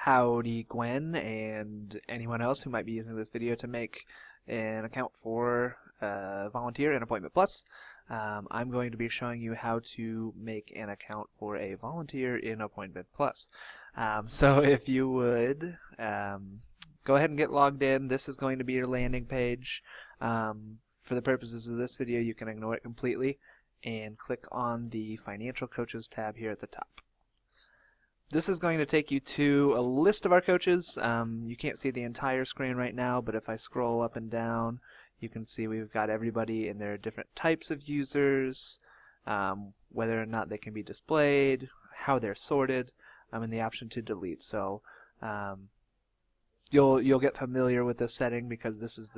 Howdy Gwen and anyone else who might be using this video to make an account for Volunteer in Appointment Plus. I'm going to be showing you how to make an account for a volunteer in Appointment Plus. So if you would go ahead and get logged in. This is going to be your landing page. For the purposes of this video, you can ignore it completely and click on the Financial Coaches tab here at the top. This is going to take you to a list of our coaches. You can't see the entire screen right now, but if I scroll up and down, you can see we've got everybody and there are different types of users, whether or not they can be displayed, how they're sorted, and the option to delete. So you'll get familiar with this setting because this is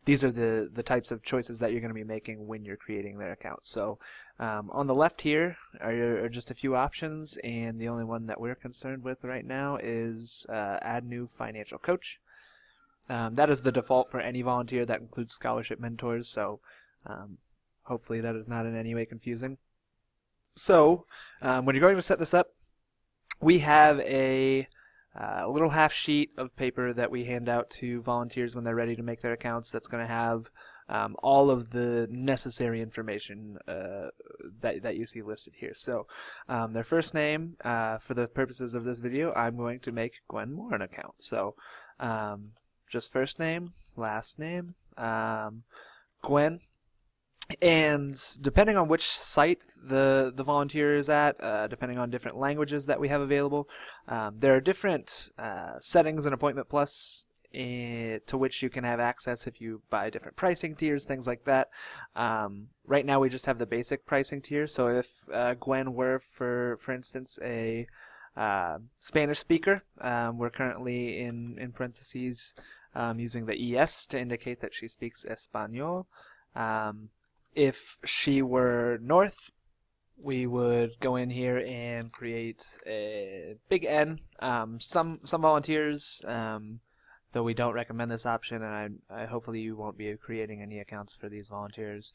these are the types of choices that you're going to be making when you're creating their account. So on the left here are just a few options, and the only one that we're concerned with right now is add new financial coach. That is the default for any volunteer. That includes scholarship mentors, so hopefully that is not in any way confusing. So when you're going to set this up, we have a little half sheet of paper that we hand out to volunteers when they're ready to make their accounts. That's going to have all of the necessary information that you see listed here. So their first name, for the purposes of this video, I'm going to make Gwen Moore an account. So just first name, last name, Gwen. And depending on which site the volunteer is at, depending on different languages that we have available, there are different settings in Appointment Plus to which you can have access if you buy different pricing tiers, things like that. Right now we just have the basic pricing tier, so if Gwen were, for instance, a Spanish speaker, we're currently in parentheses using the ES to indicate that she speaks Espanol. If she were North, we would go in here and create a big N. Some volunteers, though we don't recommend this option, and I hopefully you won't be creating any accounts for these volunteers,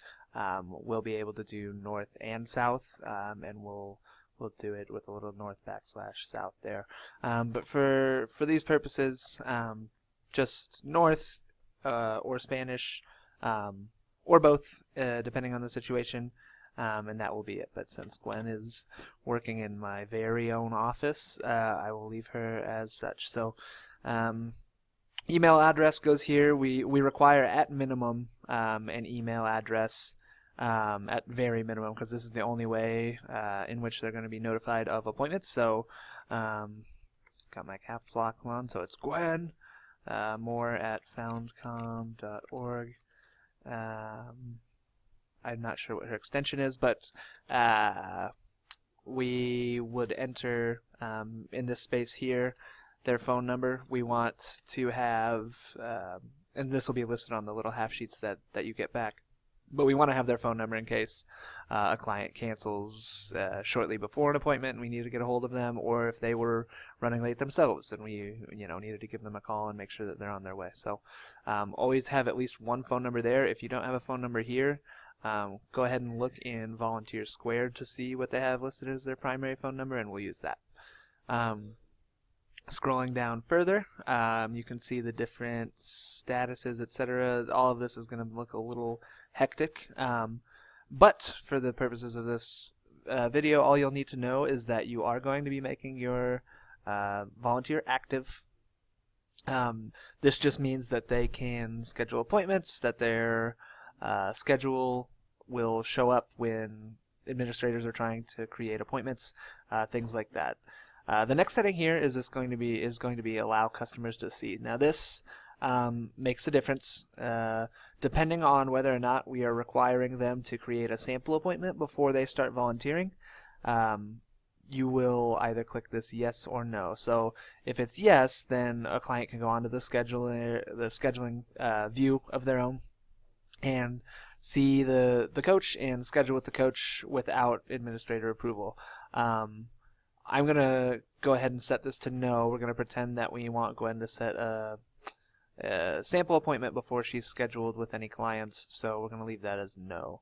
we'll be able to do North and South, and we'll do it with a little North / South there. But for these purposes, just North or Spanish, or both, depending on the situation, and that will be it. But since Gwen is working in my very own office, I will leave her as such. So email address goes here. We require at minimum an email address, at very minimum, because this is the only way in which they're going to be notified of appointments. So got my caps lock on, so it's Gwen Moore at foundcom.org. I'm not sure what her extension is, but we would enter in this space here their phone number. We want to have, and this will be listed on the little half sheets that you get back, but we want to have their phone number in case a client cancels shortly before an appointment and we need to get a hold of them, or if they were running late themselves and we needed to give them a call and make sure that they're on their way. So always have at least one phone number there. If you don't have a phone number here, go ahead and look in Volunteer Squared to see what they have listed as their primary phone number, and we'll use that. Scrolling down further, you can see the different statuses, etc. All of this is going to look a little hectic, but for the purposes of this video, all you'll need to know is that you are going to be making your volunteer active. This just means that they can schedule appointments, that their schedule will show up when administrators are trying to create appointments, things like that. The next setting here is going to be allow customers to see. Now this makes a difference depending on whether or not we are requiring them to create a sample appointment before they start volunteering. You will either click this yes or no. So if it's yes, then a client can go onto the scheduling view of their own and see the coach and schedule with the coach without administrator approval. I'm going to go ahead and set this to no. We're going to pretend that we want Gwen to set a sample appointment before she's scheduled with any clients, so we're going to leave that as no.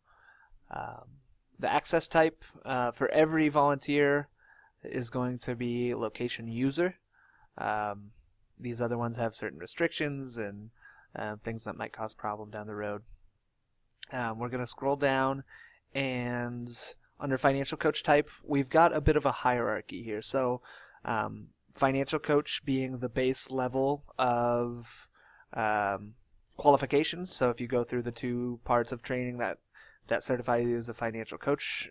The access type, for every volunteer, is going to be location user. These other ones have certain restrictions and things that might cause problem down the road. We're going to scroll down, and under financial coach type, we've got a bit of a hierarchy here. So financial coach being the base level of qualifications. So if you go through the 2 parts of training that certify you as a financial coach,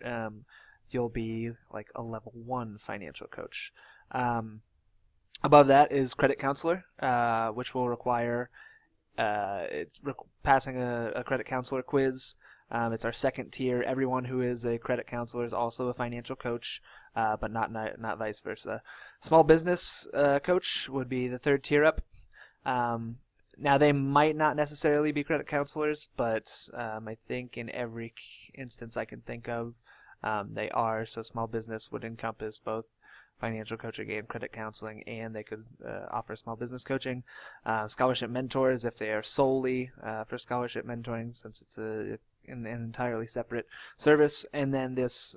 you'll be like a level 1 financial coach. Above that is credit counselor, which will require passing a credit counselor quiz. It's our second tier. Everyone who is a credit counselor is also a financial coach, but not vice versa. Small business coach would be the 3rd tier up. Now, they might not necessarily be credit counselors, but I think in every instance I can think of, they are. So small business would encompass both financial coaching and credit counseling, and they could offer small business coaching. Scholarship mentors, if they are solely for scholarship mentoring, since it's an entirely separate service. And then this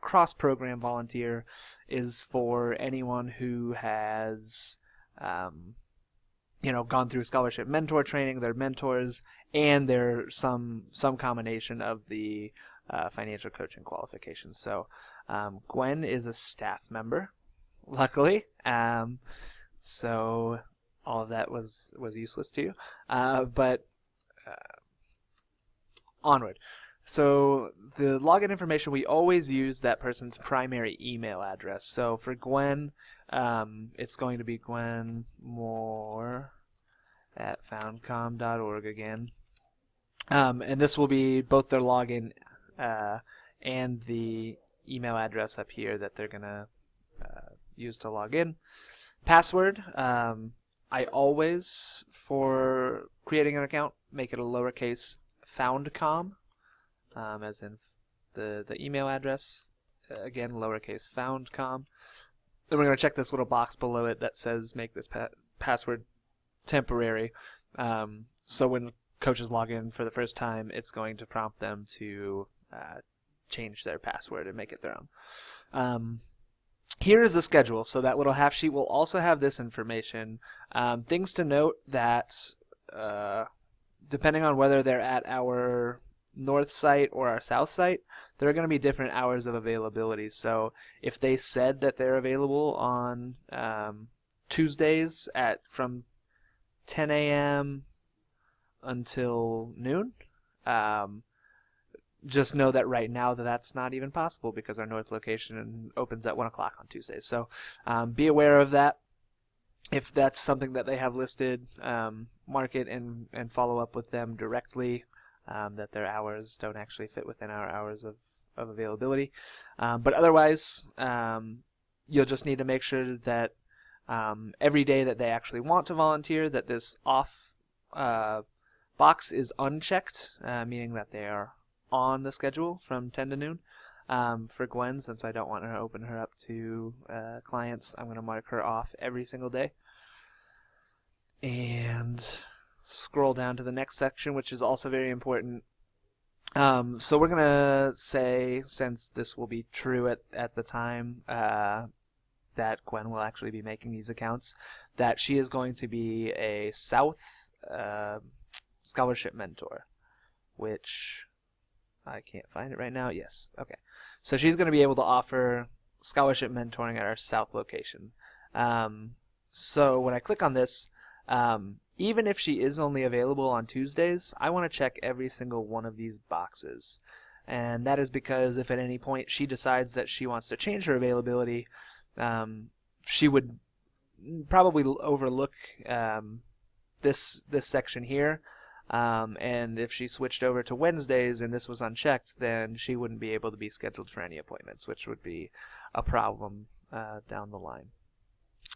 cross-program volunteer is for anyone who has gone through scholarship mentor training, they're mentors, and they're some combination of the financial coaching qualifications. So Gwen is a staff member, luckily. So all of that was useless to you. But onward. So the login information, we always use that person's primary email address. So for Gwen, it's going to be Gwen Moore at foundcom.org again. And this will be both their login and the email address up here that they're going to use to log in. Password, I always, for creating an account, make it a lowercase foundcom, as in the email address. Again, lowercase foundcom. Then we're going to check this little box below it that says make this password temporary. So when coaches log in for the first time, it's going to prompt them to change their password and make it their own. Here is the schedule. So that little half sheet will also have this information. Things to note that depending on whether they're at our north site or our south site, there are going to be different hours of availability. So if they said that they're available on Tuesdays from 10 a.m. until noon, just know that right now that's not even possible because our north location opens at 1 o'clock on Tuesdays. So be aware of that. If that's something that they have listed, mark it and follow up with them directly, that their hours don't actually fit within our hours of availability. But otherwise, you'll just need to make sure that every day that they actually want to volunteer, that this off box is unchecked, meaning that they are on the schedule from 10 to noon. For Gwen, since I don't want to open her up to clients, I'm going to mark her off every single day. And scroll down to the next section, which is also very important. So we're going to say, since this will be true at the time that Gwen will actually be making these accounts, that she is going to be a South scholarship mentor, which I can't find it right now. Yes. Okay. So she's going to be able to offer scholarship mentoring at our South location. So when I click on this, even if she is only available on Tuesdays, I want to check every single one of these boxes. And that is because if at any point she decides that she wants to change her availability, she would probably overlook this section here. And if she switched over to Wednesdays and this was unchecked, then she wouldn't be able to be scheduled for any appointments, which would be a problem down the line.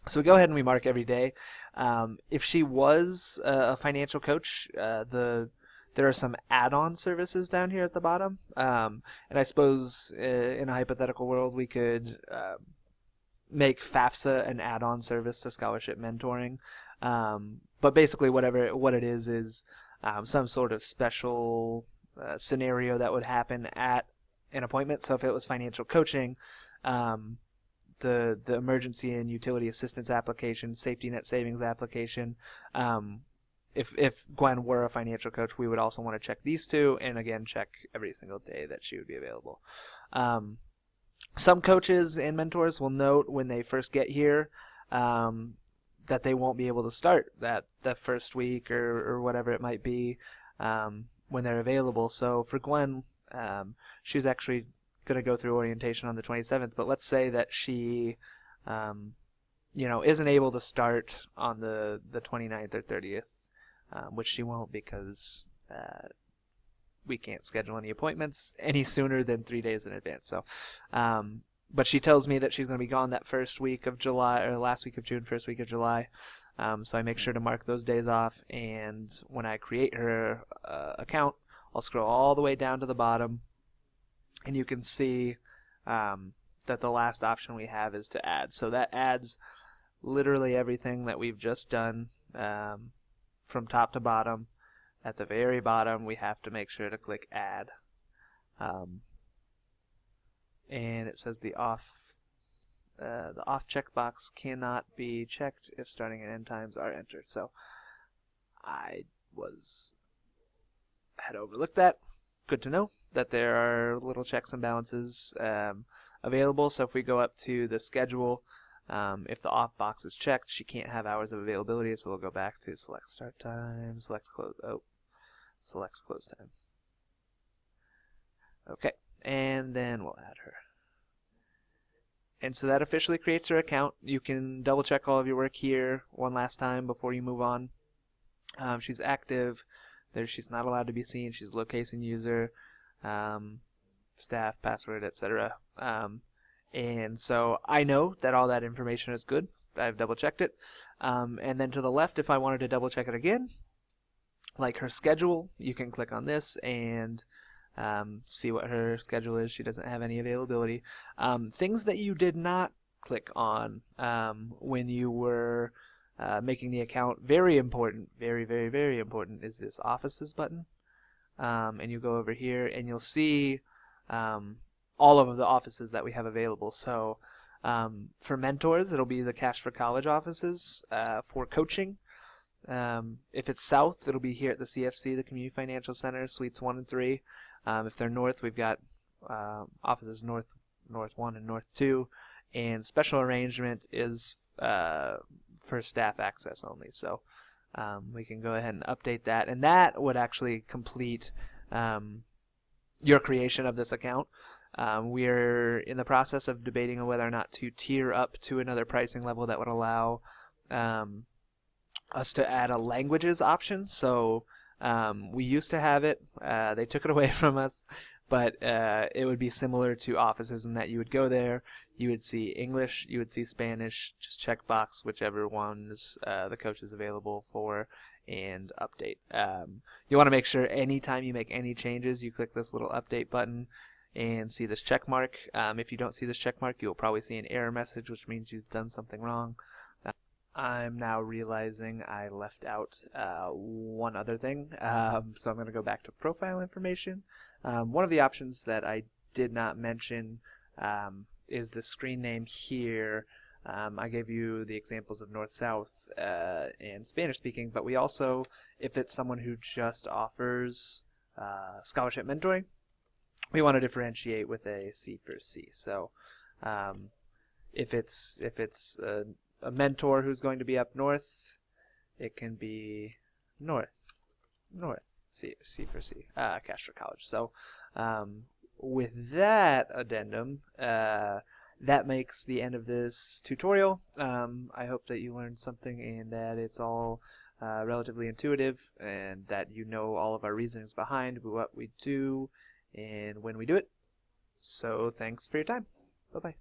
So we go ahead and we mark every day. If she was a financial coach, there are some add-on services down here at the bottom. And I suppose in a hypothetical world we could make FAFSA an add-on service to scholarship mentoring. But basically what it is some sort of special scenario that would happen at an appointment. So if it was financial coaching, the emergency and utility assistance application, safety net savings application. If Gwen were a financial coach, we would also want to check these two, and again, check every single day that she would be available. Some coaches and mentors will note when they first get here that they won't be able to start that first week or whatever it might be when they're available. So for Gwen, she's actually going to go through orientation on the 27th, but let's say that she isn't able to start on the 29th or 30th, which she won't, because we can't schedule any appointments any sooner than 3 days in advance. So, but she tells me that she's going to be gone that first week of July, or last week of June, first week of July. So I make sure to mark those days off, and when I create her account, I'll scroll all the way down to the bottom, and you can see that the last option we have is to add. So that adds literally everything that we've just done from top to bottom. At the very bottom, we have to make sure to click add. And it says the off checkbox cannot be checked if starting and end times are entered. So I had overlooked that. Good to know that there are little checks and balances available. So if we go up to the schedule, if the off box is checked, she can't have hours of availability. So we'll go back to select start time, select close time. Okay, and then we'll add her. And so that officially creates her account. You can double check all of your work here one last time before you move on. She's active. She's not allowed to be seen. She's a location user, staff, password, etc. And so I know that all that information is good. I've double checked it. And then to the left, if I wanted to double check it again, like her schedule, you can click on this and see what her schedule is. She doesn't have any availability. Things that you did not click on when you were making the account, very important, very, very, very important, is this offices button. And you go over here and you'll see all of the offices that we have available. So for mentors, it'll be the Cash for College offices. For coaching, if it's south, it'll be here at the CFC, the Community Financial Center, Suites 1 and 3. If they're north, we've got offices north 1 and north 2. And special arrangement is for staff access only. So we can go ahead and update that. And that would actually complete your creation of this account. We're in the process of debating on whether or not to tier up to another pricing level that would allow us to add a languages option. So we used to have it. They took it away from us, but it would be similar to offices in that you would go there, you would see English, you would see Spanish, just check box whichever ones the coach is available for, and update. You want to make sure anytime you make any changes, you click this little update button and see this check mark. If you don't see this check mark, you'll probably see an error message, which means you've done something wrong. I'm now realizing I left out one other thing, so I'm going to go back to profile information. One of the options that I did not mention is the screen name here. I gave you the examples of North-South and Spanish-speaking, but we also, if it's someone who just offers scholarship mentoring, we want to differentiate with a C for C. So if it's a mentor who's going to be up north, it can be north, C for C, Cash for College. So with that addendum, that makes the end of this tutorial. I hope that you learned something and that it's all relatively intuitive, and that you know all of our reasonings behind what we do and when we do it. So thanks for your time. Bye-bye.